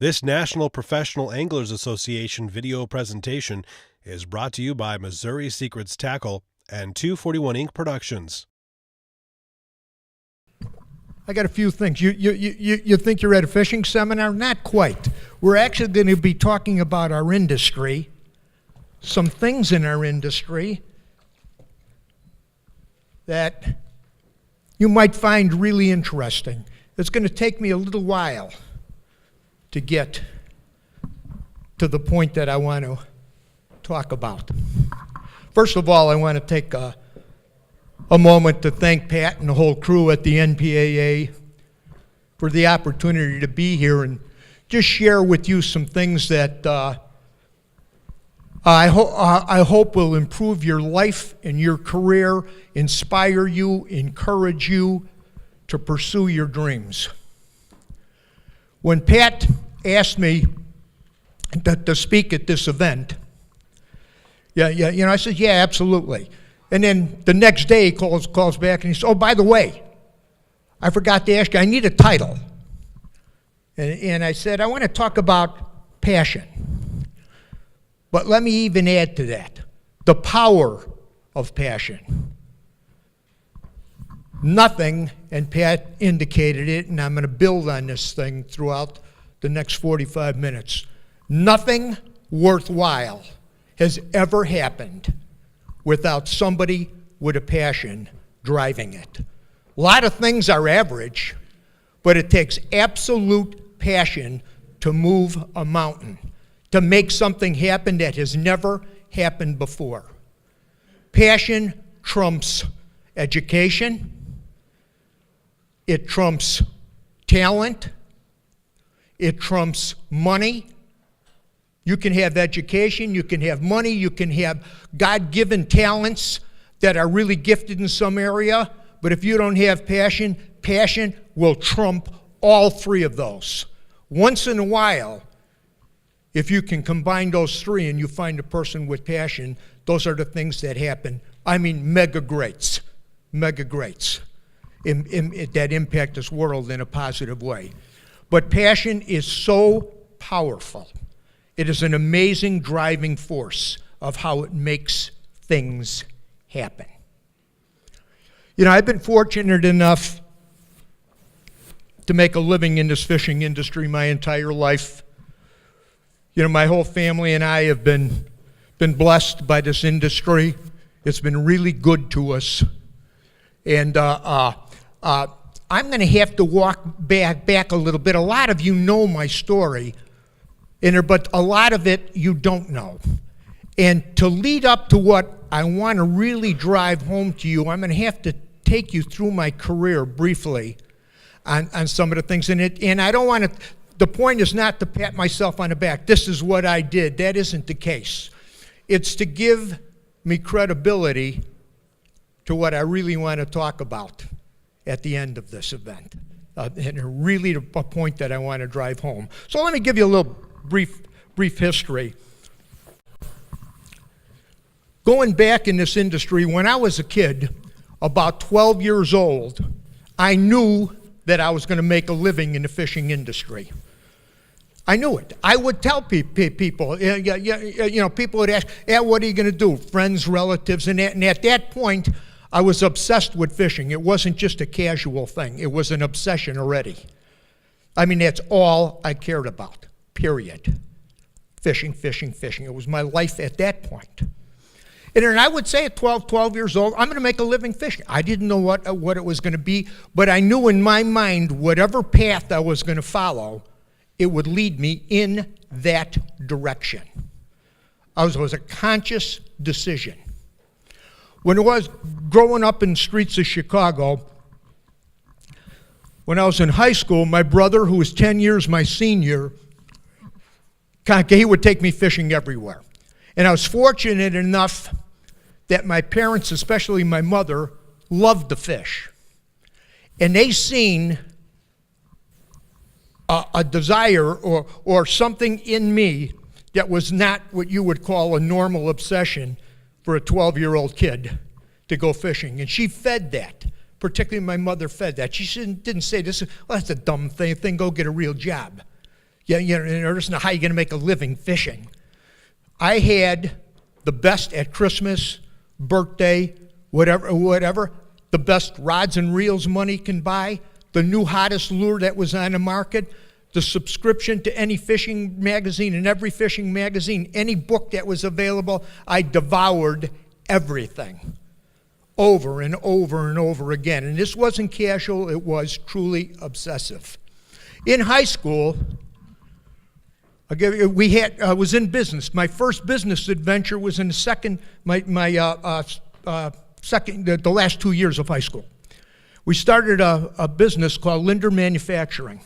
This National Professional Anglers Association video presentation is brought to you by Missouri Secrets Tackle and 241 Inc. Productions. I got a few things. You think you're at a fishing seminar? Not quite. We're actually going to be talking about our industry, some things in our industry that you might find really interesting. It's going to take me a little while to get to the point that I want to talk about. First of all, I want to take a moment to thank Pat and the whole crew at the NPAA for the opportunity to be here and just share with you some things that I hope will improve your life and your career, inspire you, encourage you to pursue your dreams. When Pat asked me to speak at this event, I said, yeah, absolutely. And then the next day he calls back and he says, oh, by the way, I forgot to ask you, I need a title. And I said, I want to talk about passion. But let me even add to that, the power of passion. Nothing, and Pat indicated it, and I'm going to build on this thing throughout the next 45 minutes. Nothing worthwhile has ever happened without somebody with a passion driving it. A lot of things are average, but it takes absolute passion to move a mountain, to make something happen that has never happened before. Passion trumps education. It trumps talent. It trumps money. You can have education, you can have money, you can have God-given talents that are really gifted in some area, but if you don't have passion, passion will trump all three of those. Once in a while, if you can combine those three and you find a person with passion, those are the things that happen. I mean, mega greats that impact this world in a positive way. But passion is so powerful. It is an amazing driving force of how it makes things happen. You know, I've been fortunate enough to make a living in this fishing industry my entire life. You know, my whole family and I have been blessed by this industry. It's been really good to us. And I'm going to have to walk back a little bit. A lot of you know my story, but a lot of it you don't know. And to lead up to what I want to really drive home to you, I'm going to have to take you through my career briefly on some of the things in it. And I don't want to, the point is not to pat myself on the back. This is what I did. That isn't the case. It's to give me credibility to what I really want to talk about at the end of this event. And really a point that I want to drive home. So let me give you a little brief history. Going back in this industry, when I was a kid, about 12 years old, I knew that I was going to make a living in the fishing industry. I knew it. I would tell people, people would ask, what are you going to do? Friends, relatives, and at that point, I was obsessed with fishing. It wasn't just a casual thing. It was an obsession already. I mean, that's all I cared about, period. Fishing. It was my life at that point. And then I would say at 12 years old, I'm going to make a living fishing. I didn't know what it was going to be, but I knew in my mind whatever path I was going to follow, it would lead me in that direction. It was a conscious decision. When I was growing up in the streets of Chicago, when I was in high school, my brother, who was 10 years my senior, he would take me fishing everywhere. And I was fortunate enough that my parents, especially my mother, loved to fish. And they seen a desire or something in me that was not what you would call a normal obsession for a 12-year-old kid to go fishing. And she fed that. Particularly my mother fed that. She didn't say, that's a dumb thing, go get a real job. Yeah, there's not how you're going to make a living fishing. I had the best at Christmas, birthday, whatever, the best rods and reels money can buy, the new hottest lure that was on the market, the subscription to any fishing magazine and every fishing magazine, any book that was available. I devoured everything over and over and over again. And this wasn't casual, it was truly obsessive. In high school, I was in business. My first business adventure was in the last 2 years of high school. We started a business called Lindner Manufacturing.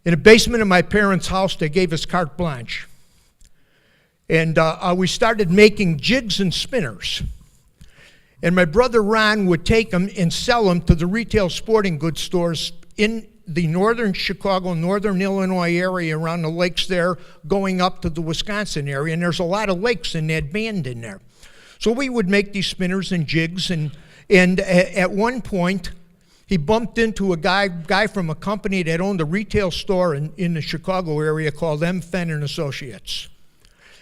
In the basement of my parents' house, they gave us carte blanche. And we started making jigs and spinners. And my brother Ron would take them and sell them to the retail sporting goods stores in the northern Chicago, northern Illinois area around the lakes there, going up to the Wisconsin area. And there's a lot of lakes in that band in there. So we would make these spinners and jigs. And at one point, he bumped into a guy from a company that owned a retail store in the Chicago area called M. Fenn and Associates.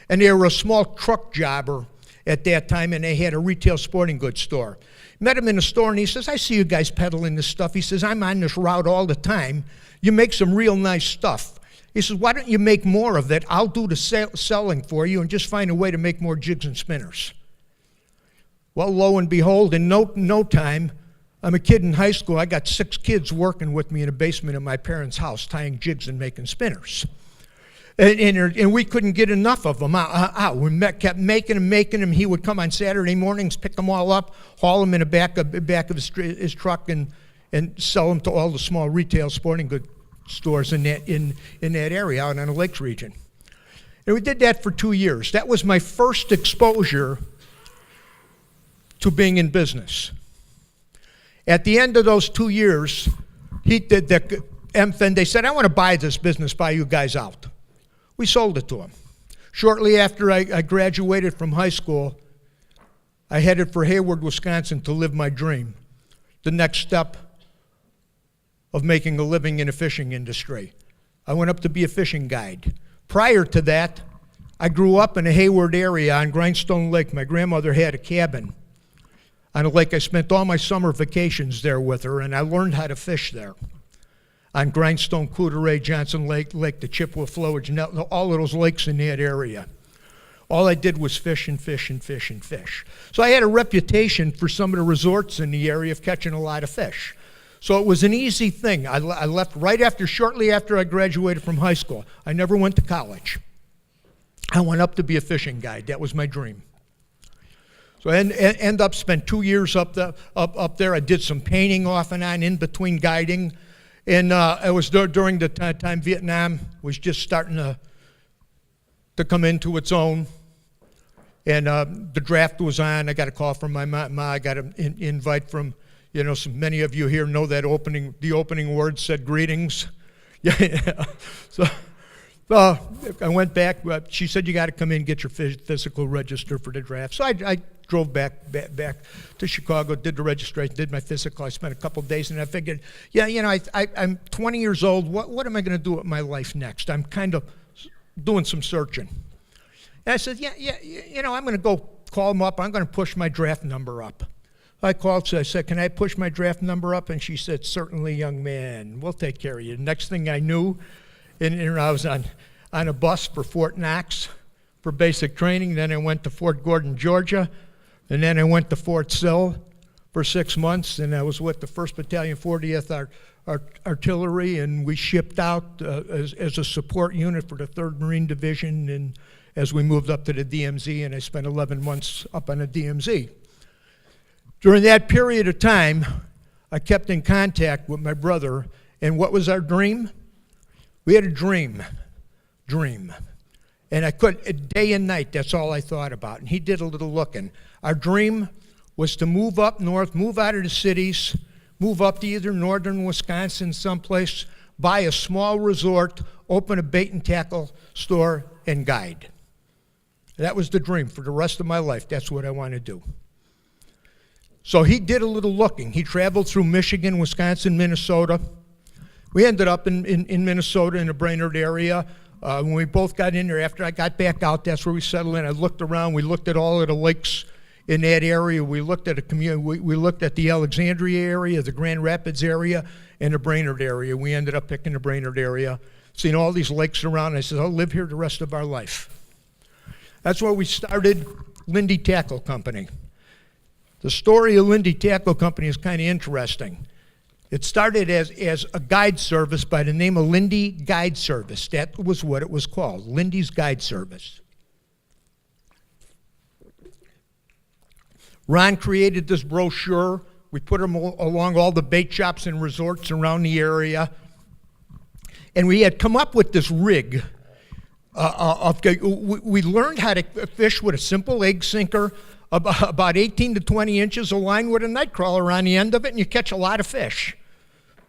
And they were a small truck jobber at that time, and they had a retail sporting goods store. Met him in the store, and he says, I see you guys peddling this stuff. He says, I'm on this route all the time. You make some real nice stuff. He says, why don't you make more of it? I'll do the selling for you and just find a way to make more jigs and spinners. Well, lo and behold, in no time, I'm a kid in high school. I got 6 kids working with me in the basement of my parents' house, tying jigs and making spinners. And we couldn't get enough of them out. We kept making them. He would come on Saturday mornings, pick them all up, haul them in the back of his truck, and sell them to all the small retail sporting goods stores in that area out on the Lakes region. And we did that for 2 years. That was my first exposure to being in business. At the end of those 2 years, they said, I want to buy this business, buy you guys out. We sold it to him. Shortly after I graduated from high school, I headed for Hayward, Wisconsin to live my dream, the next step of making a living in the fishing industry. I went up to be a fishing guide. Prior to that, I grew up in the Hayward area on Grindstone Lake. My grandmother had a cabin on a lake. I spent all my summer vacations there with her, and I learned how to fish there. On Grindstone, Coudray, Johnson Lake, the Chippewa Flowage, all of those lakes in that area. All I did was fish and fish and fish and fish. So I had a reputation for some of the resorts in the area of catching a lot of fish. So it was an easy thing. I left shortly after I graduated from high school. I never went to college. I went up to be a fishing guide. That was my dream. So I ended up spent 2 years up there. I did some painting off and on in between guiding. And it was during the time Vietnam was just starting to come into its own. And the draft was on. I got a call from my mom. I got an invite from, many of you here know that the opening words said greetings. Yeah. So I went back. She said, you got to come in and get your physical register for the draft. So I drove back to Chicago, did the registration, did my physical. I spent a couple of days, and I figured, I'm 20 years old. What am I going to do with my life next? I'm kind of doing some searching. And I said, I'm going to go call them up. I'm going to push my draft number up. I called, so I said, can I push my draft number up? And she said, certainly, young man. We'll take care of you. The next thing I knew, and I was on a bus for Fort Knox for basic training. Then I went to Fort Gordon, Georgia. And then I went to Fort Sill for 6 months, and I was with the 1st Battalion, 40th Artillery, and we shipped out as a support unit for the 3rd Marine Division, and as we moved up to the DMZ, and I spent 11 months up on the DMZ. During that period of time, I kept in contact with my brother, and what was our dream? We had a dream. And I could, day and night, that's all I thought about. And he did a little looking. Our dream was to move up north, move out of the cities, move up to either northern Wisconsin someplace, buy a small resort, open a bait and tackle store, and guide. That was the dream for the rest of my life. That's what I want to do. So he did a little looking. He traveled through Michigan, Wisconsin, Minnesota, We ended up in Minnesota in the Brainerd area. When we both got in there, after I got back out, that's where we settled in. I looked around. We looked at all of the lakes in that area. We looked at a community. We looked at the Alexandria area, the Grand Rapids area, and the Brainerd area. We ended up picking the Brainerd area, seeing all these lakes around. I said, I'll live here the rest of our life. That's where we started Lindy Tackle Company. The story of Lindy Tackle Company is kind of interesting. It started as a guide service by the name of Lindy Guide Service. That was what it was called, Lindy's Guide Service. Ron created this brochure. We put them along all the bait shops and resorts around the area. And we had come up with this rig. We learned how to fish with a simple egg sinker, about 18 to 20 inches of line with a night crawler on the end of it, and you catch a lot of fish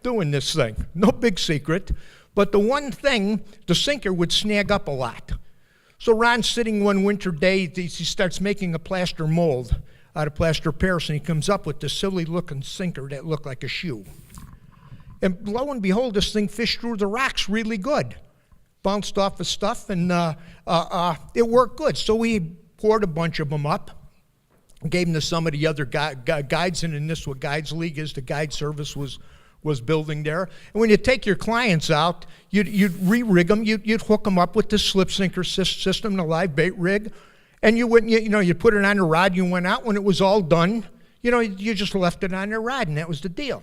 doing this thing. No big secret. But the one thing, the sinker would snag up a lot. So Ron's sitting one winter day, he starts making a plaster mold out of plaster Paris, and he comes up with this silly looking sinker that looked like a shoe. And lo and behold, this thing fished through the rocks really good. Bounced off of stuff, and it worked good. So we poured a bunch of them up, gave them to some of the other guides, and in this what Guides League is, the guide service was building there. And when you take your clients out, you'd re-rig them, you'd hook them up with this slip sinker system, the live bait rig, and you put it on a rod, you went out. When it was all done, you just left it on the rod, and that was the deal.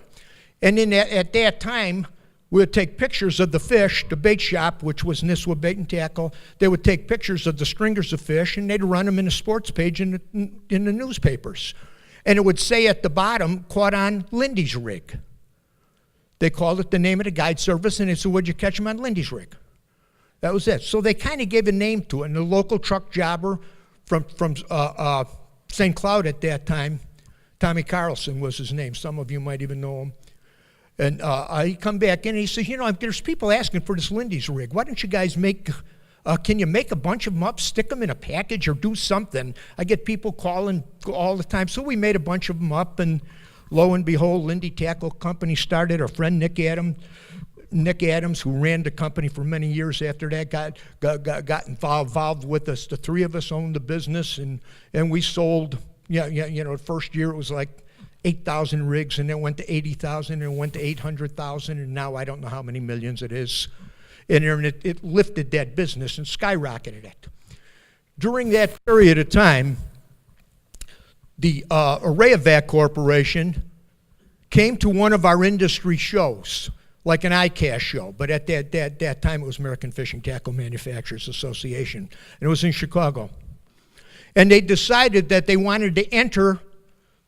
And then at that time, we would take pictures of the fish, the bait shop, which was Nisswa Bait and Tackle. They would take pictures of the stringers of fish, and they'd run them in a sports page in the newspapers. And it would say at the bottom, caught on Lindy's rig. They called it the name of the guide service, and they said, where'd you catch them on Lindy's rig? That was it. So they kind of gave a name to it. And the local truck jobber from St. Cloud at that time, Tommy Carlson was his name. Some of you might even know him. And he come back in and he says, there's people asking for this Lindy's rig. Why don't you guys can you make a bunch of them up, stick them in a package or do something? I get people calling all the time. So we made a bunch of them up, and lo and behold, Lindy Tackle Company started. Our friend Nick Adams, who ran the company for many years after that, got involved with us. The three of us owned the business, and we sold, the first year it was like 8,000 rigs, and then went to 80,000, and went to 800,000, and now I don't know how many millions it is. And it lifted that business and skyrocketed it. During that period of time, the Arrayovac Corporation came to one of our industry shows, like an ICAST show, but at that time it was American Fishing Tackle Manufacturers Association, and it was in Chicago. And they decided that they wanted to enter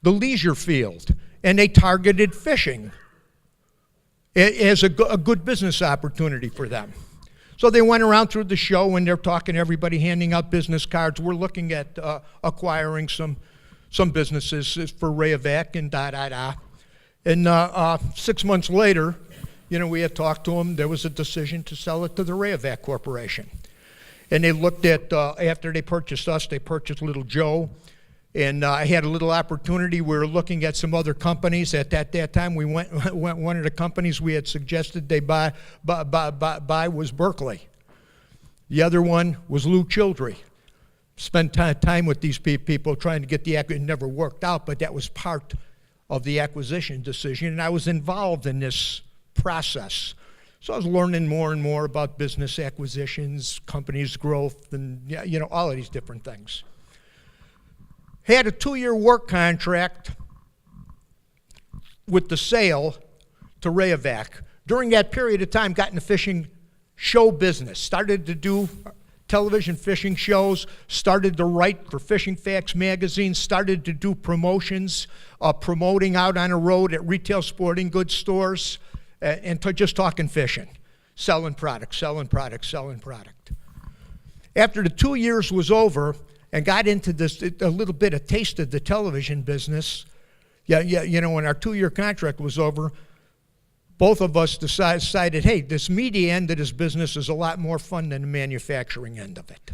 the leisure field, and they targeted fishing as a good business opportunity for them. So they went around through the show, and they're talking to everybody, handing out business cards. We're looking at acquiring some businesses for Arrayovac and da-da-da. And 6 months later, we had talked to them. There was a decision to sell it to the Arrayovac Corporation. And they looked at, after they purchased us, they purchased Little Joe. And I had a little opportunity. We were looking at some other companies. At that time, we went one of the companies we had suggested they buy was Berkeley. The other one was Lou Childry. Spent time with these people trying to get the acquisition. It never worked out, but that was part of the acquisition decision. And I was involved in this process. So I was learning more and more about business acquisitions, companies' growth, and all of these different things. Had a 2-year work contract with the sale to Arrayovac. During that period of time, got in the fishing show business. Started to do television fishing shows, started to write for Fishing Facts magazine, started to do promotions, promoting out on the road at retail sporting goods stores, and just talking fishing, selling product. After the 2 years was over, and got into this, a little bit of taste of the television business. When our 2-year contract was over, both of us decided, hey, this media end of this business is a lot more fun than the manufacturing end of it.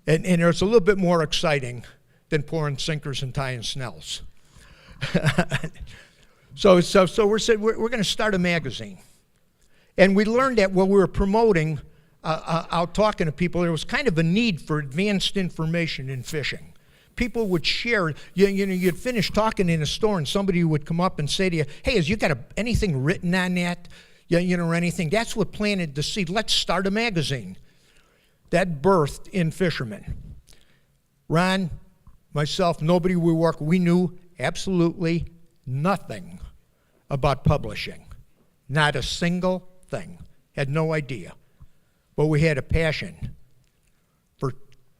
And it's a little bit more exciting than pouring sinkers and tying snells. So we're going to start a magazine. And we learned that while we were promoting, out talking to people, there was kind of a need for advanced information in fishing. People would share, you'd finish talking in a store and somebody would come up and say to you, hey, has you got anything written on that? Or anything. That's what planted the seed. Let's start a magazine. That birthed In Fisherman. Ron, myself, nobody we work, we knew absolutely nothing about publishing. Not a single thing. Had no idea. But we had a passion for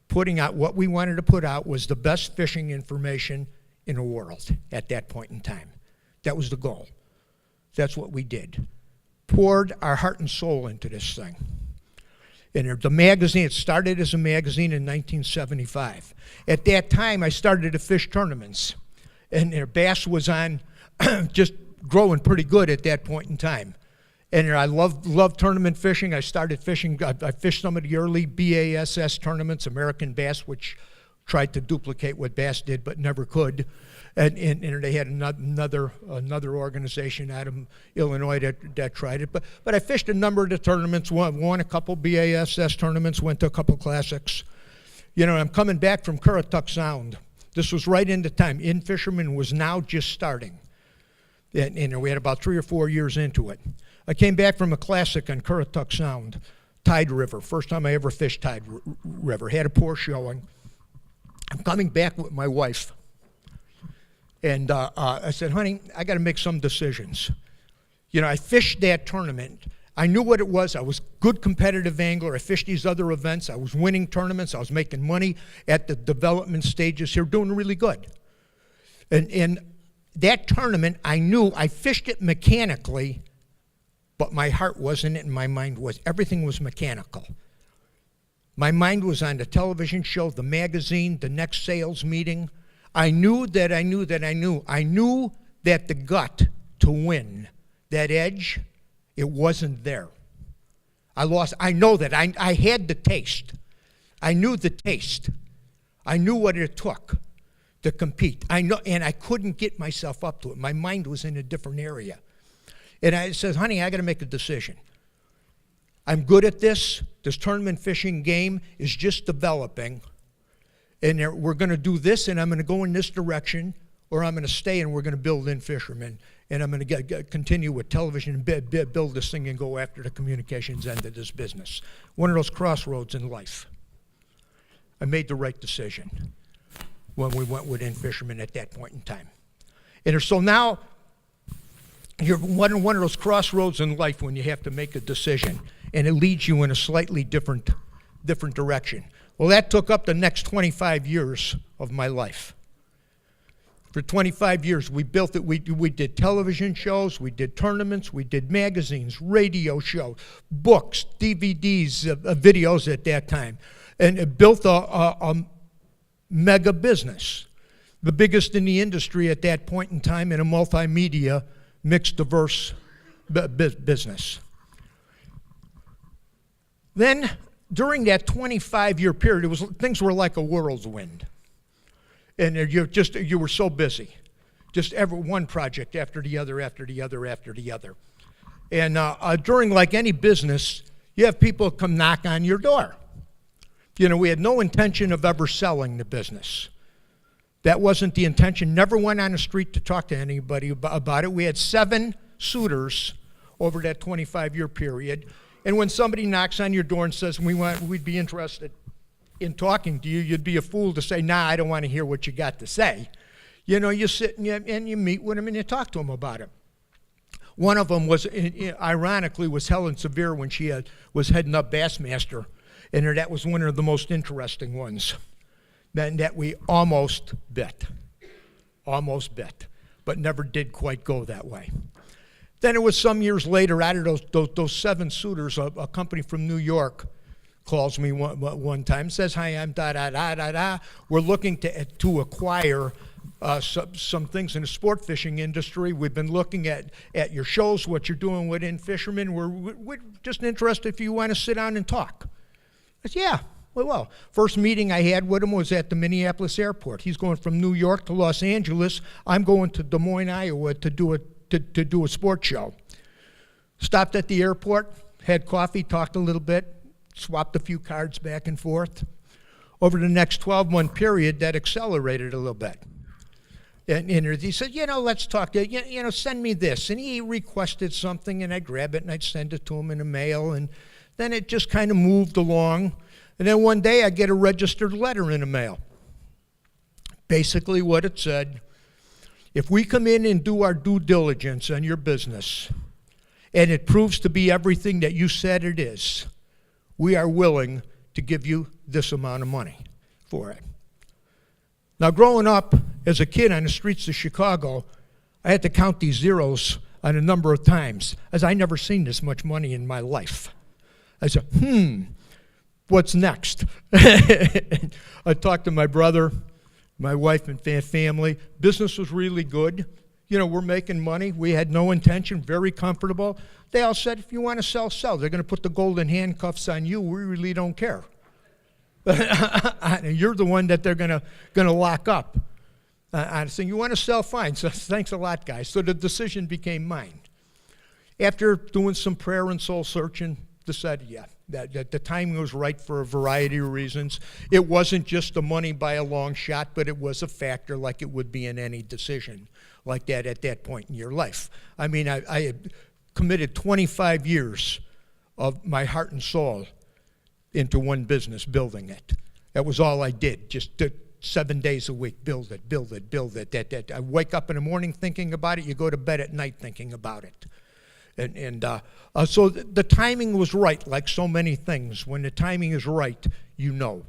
putting out what we wanted to put out was the best fishing information in the world at that point in time. That was the goal. That's what we did. Poured our heart and soul into this thing. And the magazine, it started as a magazine in 1975. At that time, I started to fish tournaments. And bass was on, just growing pretty good at that point in time. And I loved tournament fishing. I started fishing, I fished some of the early BASS tournaments, American Bass, which tried to duplicate what Bass did but never could. And they had another organization out of Illinois that tried it. But I fished a number of the tournaments, won a couple BASS tournaments, went to a couple classics. I'm coming back from Currituck Sound. This was right in the time. In Fisherman was now just starting. And we had about 3 or 4 years into it. I came back from a classic on Currituck Sound, Tide River. First time I ever fished Tide River. Had a poor showing. I'm coming back with my wife. And I said, honey, I got to make some decisions. I fished that tournament. I knew what it was. I was a good competitive angler. I fished these other events. I was winning tournaments. I was making money at the development stages here, doing really good. And that tournament, I knew I fished it mechanically, but my heart wasn't it and my mind was. Everything was mechanical. My mind was on the television show, the magazine, the next sales meeting. I knew that the gut to win, that edge, it wasn't there. I know that. I had the taste. I knew the taste. I knew what it took to compete. And I couldn't get myself up to it. My mind was in a different area. And I said, honey, I got to make a decision. I'm good at this. This tournament fishing game is just developing. And we're going to do this, and I'm going to go in this direction, or I'm going to stay and we're going to build In Fisherman. And I'm going to continue with television and build this thing and go after the communications end of this business. One of those crossroads in life. I made the right decision when we went with In Fisherman at that point in time. And so now, you're one of those crossroads in life when you have to make a decision, and it leads you in a slightly different direction. Well, that took up the next 25 years of my life. For 25 years, we built it. We did television shows, we did tournaments, we did magazines, radio shows, books, DVDs, videos at that time. And it built a mega business, the biggest in the industry at that point in time in a multimedia, mixed, diverse business. Then, during that 25-year period, things were like a whirlwind. And you were so busy. Just one project after the other, after the other, after the other. And during, like any business, you have people come knock on your door. We had no intention of ever selling the business. That wasn't the intention. Never went on the street to talk to anybody about it. We had 7 suitors over that 25-year period. And when somebody knocks on your door and says, we'd be interested in talking to you, you'd be a fool to say, nah, I don't want to hear what you got to say. You sit and you meet with them and you talk to them about it. One of them was, ironically, was Helen Severe when she was heading up Bassmaster. And that was one of the most interesting ones that we almost bit, but never did quite go that way. Then it was some years later, out of those 7 suitors, a company from New York calls me one time, says, hi, I'm da-da-da-da-da. We're looking to acquire some things in the sport fishing industry. We've been looking at your shows, what you're doing with In Fisherman. We're just interested if you want to sit down and talk. I said, yeah, well. First meeting I had with him was at the Minneapolis airport. He's going from New York to Los Angeles. I'm going to Des Moines, Iowa to do a sports show. Stopped at the airport, had coffee, talked a little bit, swapped a few cards back and forth. Over the next 12-month period, that accelerated a little bit. And he said, let's talk, send me this. And he requested something, and I'd grab it, and I'd send it to him in the mail. And then it just kind of moved along. And then one day, I get a registered letter in the mail. Basically what it said, if we come in and do our due diligence on your business, and it proves to be everything that you said it is, we are willing to give you this amount of money for it. Now, growing up as a kid on the streets of Chicago, I had to count these zeros on a number of times, as I never seen this much money in my life. I said, what's next? I talked to my brother, my wife and family. Business was really good. We're making money. We had no intention, very comfortable. They all said, if you want to sell, sell. They're going to put the golden handcuffs on you. We really don't care. You're the one that they're going to lock up. I said, you want to sell? Fine. So thanks a lot, guys. So the decision became mine. After doing some prayer and soul searching, decided, that the timing was right for a variety of reasons. It wasn't just the money by a long shot, but it was a factor like it would be in any decision like that at that point in your life. I mean, I had committed 25 years of my heart and soul into one business, building it. That was all I did, just 7 days a week, build it. That. I wake up in the morning thinking about it, you go to bed at night thinking about it. So the timing was right, like so many things. When the timing is right, you know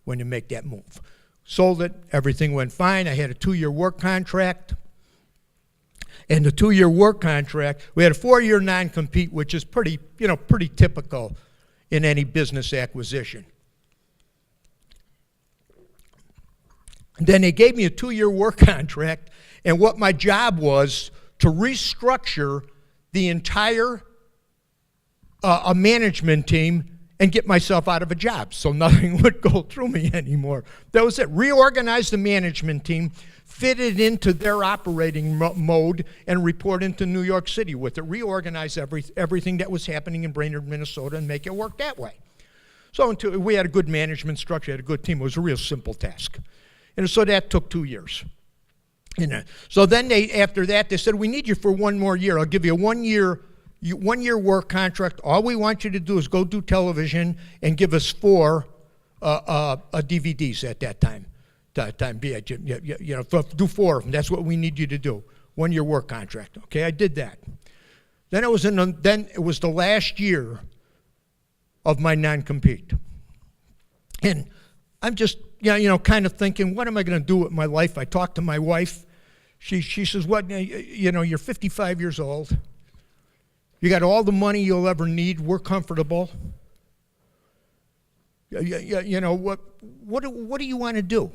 when to make that move. Sold it, everything went fine. I had a 2-year work contract. And the 2-year work contract, we had a 4-year non-compete, which is pretty typical in any business acquisition. Then they gave me a 2-year work contract, and what my job was to restructure the entire management team and get myself out of a job so nothing would go through me anymore. That was it. Reorganize the management team, fit it into their operating mode, and report into New York City with it. Reorganize everything that was happening in Brainerd, Minnesota, and make it work that way. So until we had a good management structure, had a good team, it was a real simple task. And so that took 2 years. So then after that, they said, we need you for 1 more year. I'll give you a 1-year work contract. All we want you to do is go do television and give us 4 DVDs at that time. Do 4 of them. That's what we need you to do. 1-year work contract. Okay, I did that. Then it was the last year of my non-compete, and I'm just kind of thinking, what am I going to do with my life? I talked to my wife. She says, what? You're 55 years old. You got all the money you'll ever need. We're comfortable. What do you want to do?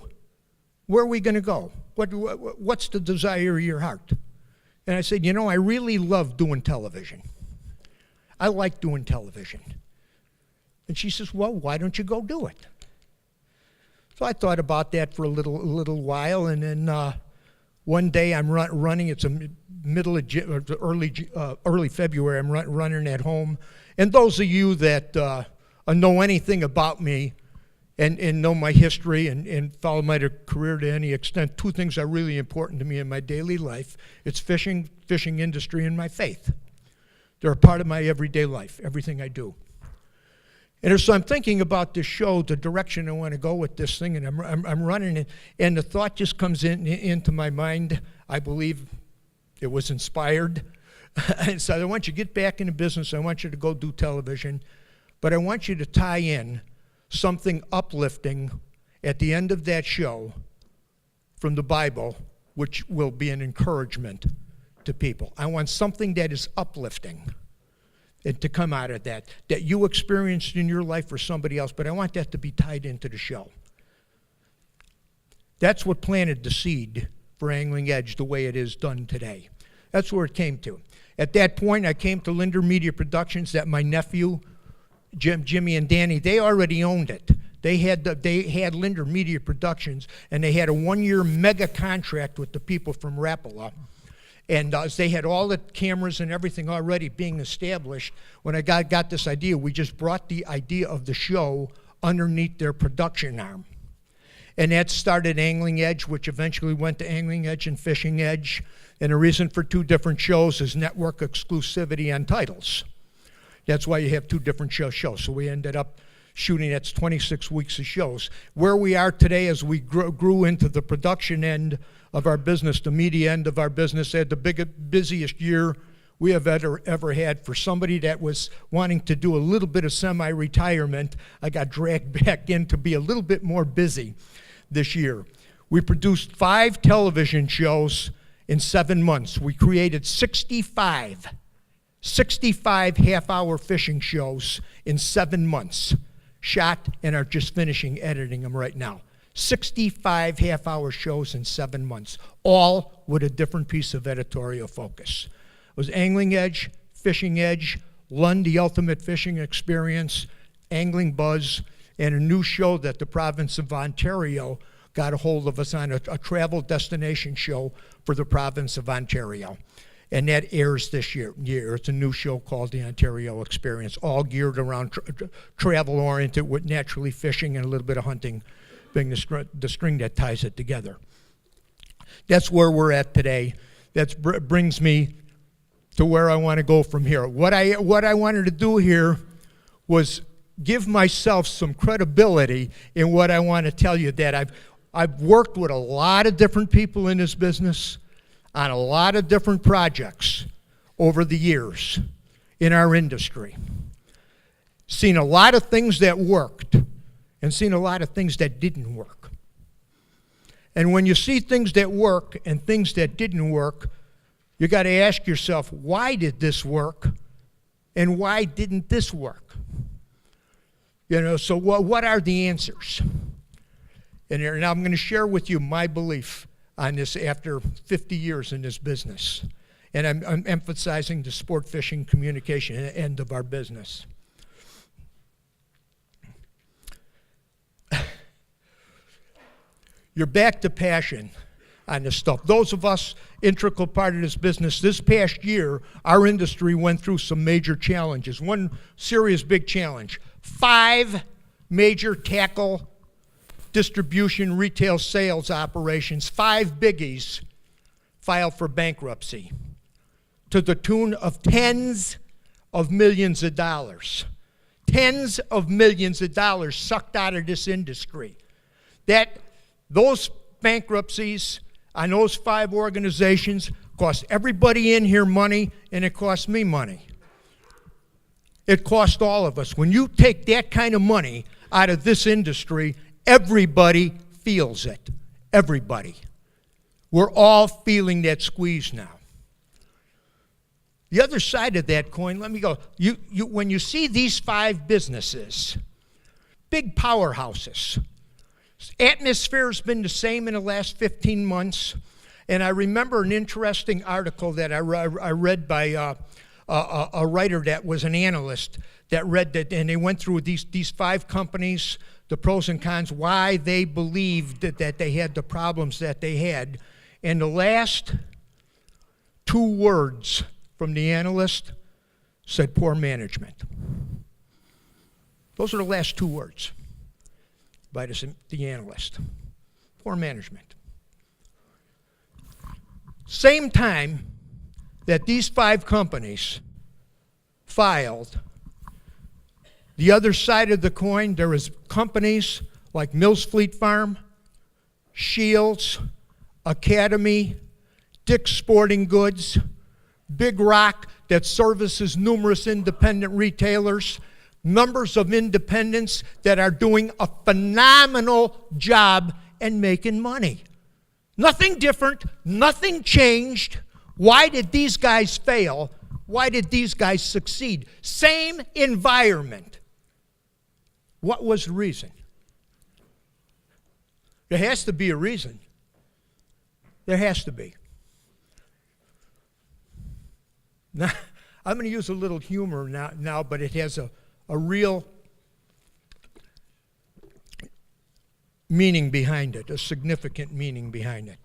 Where are we going to go? What's the desire of your heart? And I said, I really love doing television. I like doing television. And she says, well, why don't you go do it? So I thought about that for a little while, and then one day I'm running. It's a middle of early February. I'm running at home, and those of you that know anything about me and know my history and follow my career to any extent, 2 things are really important to me in my daily life. It's fishing industry, and my faith. They're a part of my everyday life, everything I do. And so I'm thinking about this show, the direction I want to go with this thing, and I'm running it, and the thought just comes into my mind. I believe it was inspired. And so I want you to get back into business. I want you to go do television, but I want you to tie in something uplifting at the end of that show from the Bible, which will be an encouragement to people. I want something that is uplifting and to come out of that you experienced in your life or somebody else, but I want that to be tied into the show. That's what planted the seed for Angling Edge the way it is done today. That's where it came to. At that point, I came to Lindner Media Productions that my nephew, Jimmy and Danny, they already owned it. They had Lindner Media Productions, and they had a 1-year mega contract with the people from Rapala. And they had all the cameras and everything already being established. When I got this idea, we just brought the idea of the show underneath their production arm. And that started Angling Edge, which eventually went to Angling Edge and Fishing Edge. And the reason for two different shows is network exclusivity on titles. That's why you have two different shows. So we ended up shooting, that's 26 weeks of shows. Where we are today as we grew into the production end of our business, the media end of our business, had the busiest year we have ever had. For somebody that was wanting to do a little bit of semi-retirement, I got dragged back in to be a little bit more busy this year. We produced 5 television shows in 7 months. We created 65 half-hour fishing shows in 7 months. Shot and are just finishing editing them right now. 65 half-hour shows in 7 months, all with a different piece of editorial focus. It was Angling Edge, Fishing Edge, Lund, the Ultimate Fishing Experience, Angling Buzz, and a new show that the province of Ontario got a hold of us on, a travel destination show for the province of Ontario. And that airs this year. It's a new show called the Ontario Experience, all geared around travel-oriented with naturally fishing and a little bit of hunting being the string that ties it together. That's where we're at today. That brings me to where I want to go from here. What I wanted to do here was give myself some credibility in what I want to tell you, that I've worked with a lot of different people in this business on a lot of different projects over the years in our industry. Seen a lot of things that worked and seen a lot of things that didn't work. And when you see things that work and things that didn't work, you got to ask yourself, why did this work and why didn't this work? You know, so what are the answers? And I'm going to share with you my belief on this after 50 years in this business. And I'm emphasizing the sport fishing communication end of our business. You're back to passion on this stuff. Those of us integral part of this business, this past year, our industry went through some major challenges. One serious big challenge. 5 major tackle distribution, retail sales operations, 5 biggies filed for bankruptcy to the tune of tens of millions of dollars. Tens of millions of dollars sucked out of this industry. Those bankruptcies on those 5 organizations cost everybody in here money, and it cost me money. It cost all of us. When you take that kind of money out of this industry, everybody feels it. Everybody. We're all feeling that squeeze now. The other side of that coin, let me go. When you see these 5 businesses, big powerhouses, atmosphere has been the same in the last 15 months. And I remember an interesting article that I read by a writer that was an analyst that read that, and they went through these 5 companies, the pros and cons, why they believed that they had the problems that they had. And the last 2 words from the analyst said poor management. Those are the last 2 words by the analyst. Poor management. Same time that these 5 companies filed, the other side of the coin, there is companies like Mills Fleet Farm, Shields, Academy, Dick's Sporting Goods, Big Rock that services numerous independent retailers, numbers of independents that are doing a phenomenal job and making money. Nothing different, nothing changed. Why did these guys fail? Why did these guys succeed? Same environment. What was the reason? There has to be a reason. There has to be. Now, I'm going to use a little humor now, but it has a real meaning behind it, a significant meaning behind it.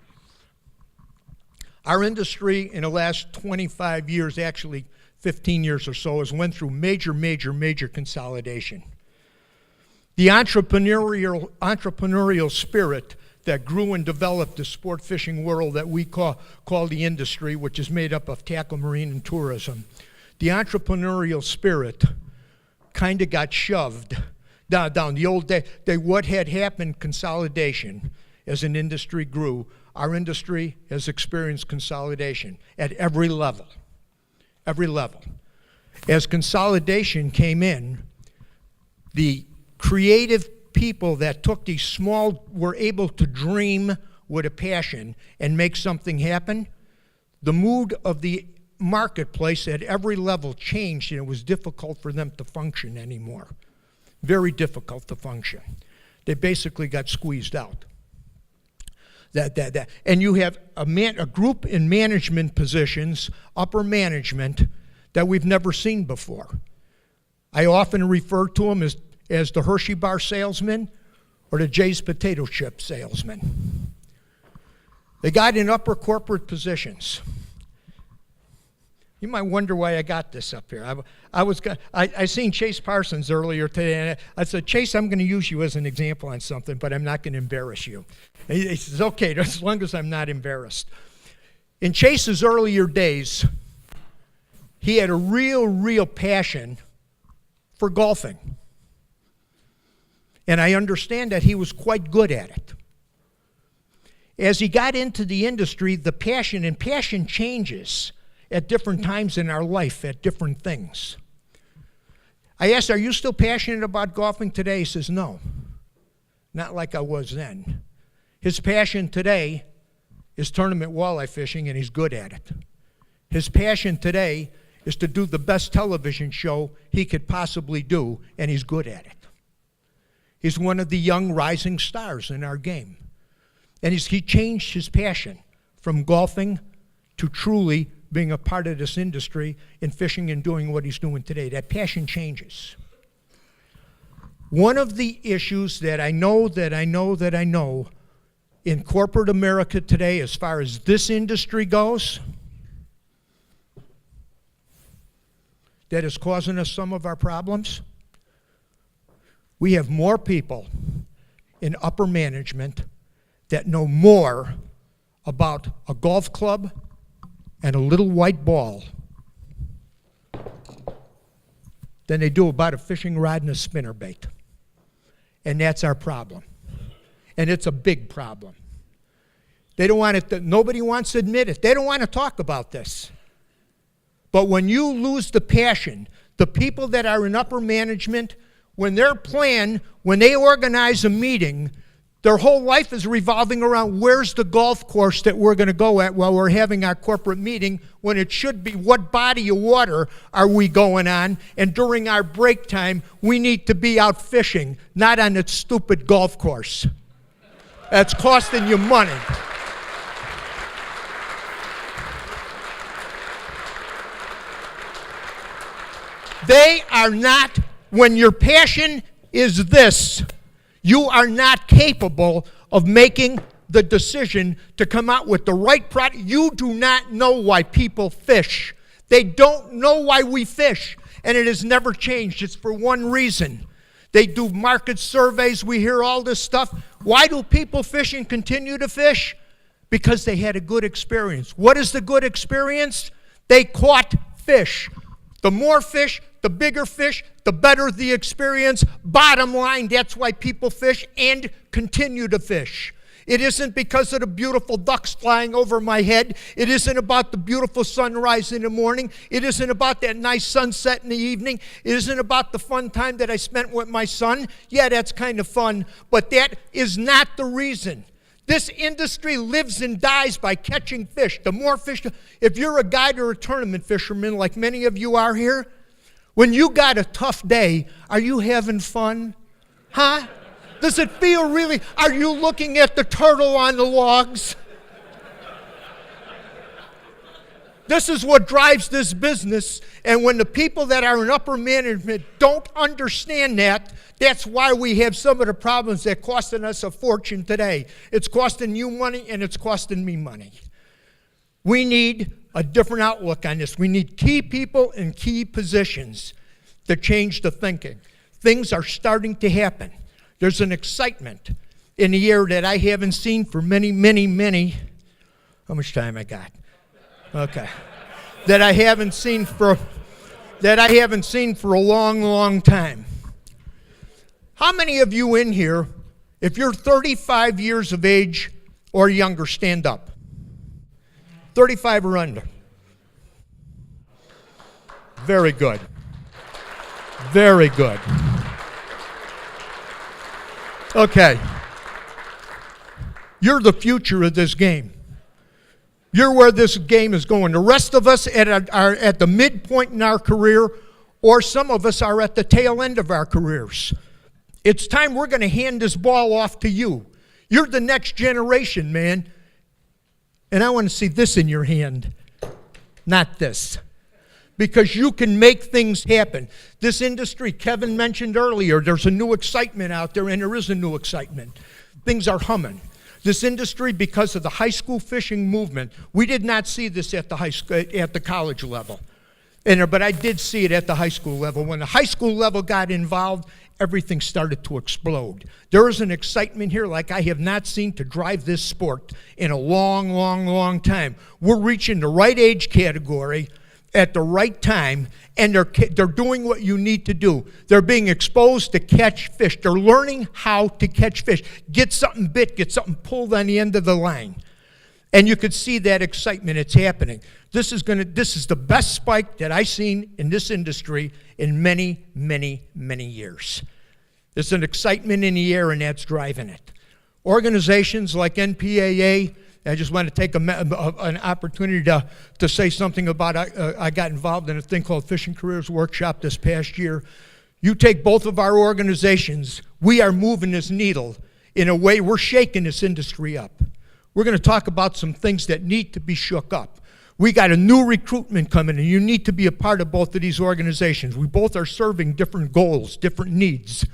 Our industry in the last 25 years, actually 15 years or so, has went through major consolidation. The entrepreneurial spirit that grew and developed the sport fishing world that we call the industry, which is made up of tackle, marine, and tourism, the entrepreneurial spirit kind of got shoved down. The old day, what had happened, consolidation, as an industry grew. Our industry has experienced consolidation at every level. Every level. As consolidation came in, the creative people that took these small, were able to dream with a passion and make something happen. The mood of the marketplace at every level changed, and it was difficult for them to function anymore. Very difficult to function. They basically got squeezed out. And you have a group in management positions, upper management, that we've never seen before. I often refer to them as the Hershey bar salesman or the Jay's potato chip salesman. They got in upper corporate positions. You might wonder why I got this up here. I seen Chase Parsons earlier today, and I said, Chase, I'm going to use you as an example on something, but I'm not going to embarrass you. He says, okay, as long as I'm not embarrassed. In Chase's earlier days, he had a real passion for golfing. And I understand that he was quite good at it. As he got into the industry, the passion changes at different times in our life, at different things. I asked, are you still passionate about golfing today? He says, no, not like I was then. His passion today is tournament walleye fishing, and he's good at it. His passion today is to do the best television show he could possibly do, and he's good at it. He's one of the young rising stars in our game. And he changed his passion from golfing to truly being a part of this industry in fishing and doing what he's doing today. That passion changes. One of the issues that I know in corporate America today, as far as this industry goes, that is causing us some of our problems, we have more people in upper management that know more about a golf club and a little white ball than they do about a fishing rod and a spinnerbait. And that's our problem. And it's a big problem. They don't want it, nobody wants to admit it. They don't want to talk about this. But when you lose the passion, the people that are in upper management, when they organize a meeting, their whole life is revolving around where's the golf course that we're going to go at while we're having our corporate meeting, when it should be what body of water are we going on, and during our break time, we need to be out fishing, not on that stupid golf course. That's costing you money. They are not, when your passion is this, you are not capable of making the decision to come out with the right product. You do not know why people fish. They don't know why we fish, and it has never changed. It's for one reason. They do market surveys. We hear all this stuff. Why do people fish and continue to fish? Because they had a good experience. What is the good experience? They caught fish. The more fish, the bigger fish, the better the experience. Bottom line, that's why people fish and continue to fish. It isn't because of the beautiful ducks flying over my head. It isn't about the beautiful sunrise in the morning. It isn't about that nice sunset in the evening. It isn't about the fun time that I spent with my son. Yeah, that's kind of fun, but that is not the reason. This industry lives and dies by catching fish. The more fish, if you're a guide or a tournament fisherman like many of you are here, when you got a tough day, are you having fun? Huh? Does it feel really, are you looking at the turtle on the logs? This is what drives this business, and when the people that are in upper management don't understand that, that's why we have some of the problems that are costing us a fortune today. It's costing you money, and it's costing me money. We need a different outlook on this. We need key people in key positions to change the thinking. Things are starting to happen. There's an excitement in the air that I haven't seen for many, how much time I got? Okay. that I haven't seen for a long time. How many of you in here, if you're 35 years of age or younger, stand up? 35 or under. Very good. Very good. Okay. You're the future of this game. You're where this game is going. The rest of us are at the midpoint in our career, or some of us are at the tail end of our careers. It's time we're going to hand this ball off to you. You're the next generation, man. And I want to see this in your hand, not this. Because you can make things happen. This industry, Kevin mentioned earlier, there's a new excitement out there, and there is a new excitement. Things are humming. This industry, because of the high school fishing movement, we did not see this at the college level. But I did see it at the high school level. When the high school level got involved, everything started to explode. There is an excitement here like I have not seen to drive this sport in a long time. We're reaching the right age category at the right time, and they're doing what you need to do. They're being exposed to catch fish. They're learning how to catch fish. Get something bit, get something pulled on the end of the line. And you could see that excitement. It's happening. This is the best spike that I've seen in this industry in many years. There's an excitement in the air, and that's driving it. Organizations like NPAA, I just want to take an opportunity to say something about, I got involved in a thing called Fishing Careers Workshop this past year. You take both of our organizations, we are moving this needle in a way, we're shaking this industry up. We're going to talk about some things that need to be shook up. We got a new recruitment coming, and you need to be a part of both of these organizations. We both are serving different goals, different needs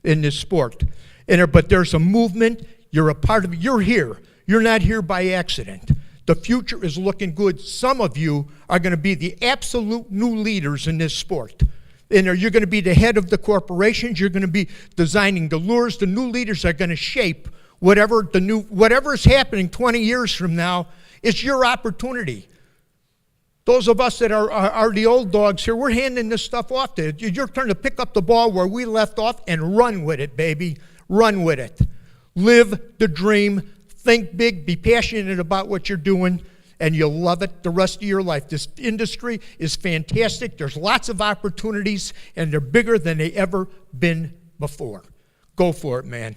in this sport. But there's a movement, you're a part of it, you're here. You're not here by accident. The future is looking good. Some of you are going to be the absolute new leaders in this sport. And you're going to be the head of the corporations. You're going to be designing the lures. The new leaders are going to shape whatever is happening 20 years from now. It's your opportunity. Those of us that are the old dogs here, we're handing this stuff off to you. Your turn to pick up the ball where we left off and run with it, baby. Run with it. Live the dream. Think big, be passionate about what you're doing, and you'll love it the rest of your life. This industry is fantastic. There's lots of opportunities, and they're bigger than they ever been before. Go for it, man.